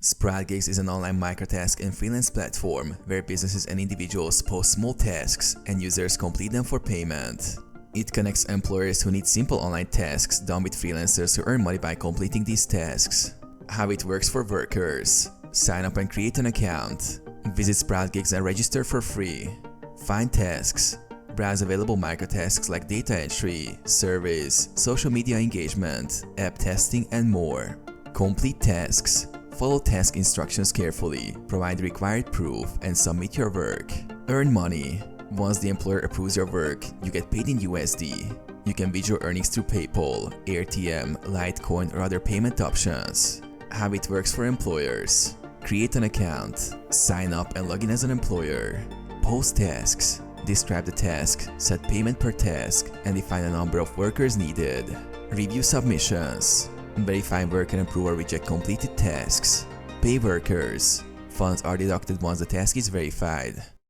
SproutGigs is an online microtask and freelance platform where businesses and individuals post small tasks and users complete them for payment. It connects employers who need simple online tasks done with freelancers who earn money by completing these tasks. How it works for workers: sign up and create an account. Visit SproutGigs and register for free. Find tasks. Browse available microtasks like data entry, surveys, social media engagement, app testing, and more. Complete tasks. Follow task instructions carefully, provide required proof, and submit your work. Earn money. Once the employer approves your work, you get paid in USD. You can withdraw earnings through PayPal, AirTM, Litecoin, or other payment options. How it works for employers: create an account, sign up and log in as an employer, post tasks, describe the task, set payment per task, and define the number of workers needed. Review submissions. Verify work and approve or reject completed tasks. Pay workers. Funds are deducted once the task is verified.